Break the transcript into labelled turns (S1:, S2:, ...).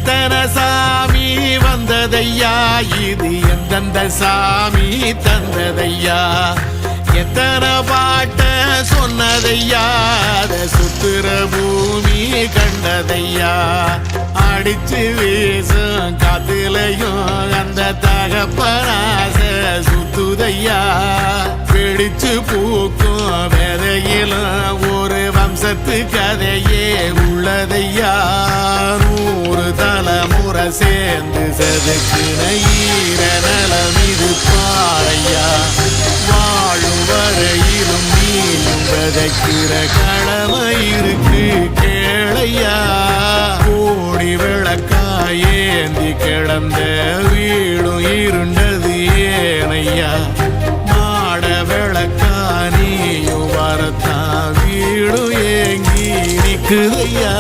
S1: எத்தனை சாமி வந்ததையா, இது எந்தெந்த சாமி தந்ததையா, எத்தனை பாட்ட சொன்னதையா, அத சுத்துற பூமி கண்டதையா, அடிச்சு வீசும் காத்துலையும் அந்த தகப்பனாச சுத்துதையா, பிடிச்சு பூக்கும் விதையிலும் ஒரு வம்சத்து கதையே உள்ளதையா, 100 தலைமுறை சேர்ந்து செதுக்கின ஈர நலம் இது பாறையா, வாழும் வரையிலும் நீயும் விதைக்கிற கடமை இருக்கு கேளையா, கோடி விளக்காயேந்தி கிடந்த வீடும் இருண்டது ஏனையா, மாட விளக்கா நீயும் வரத்தான் வீடும் ஏங்கி நிக்குதையா.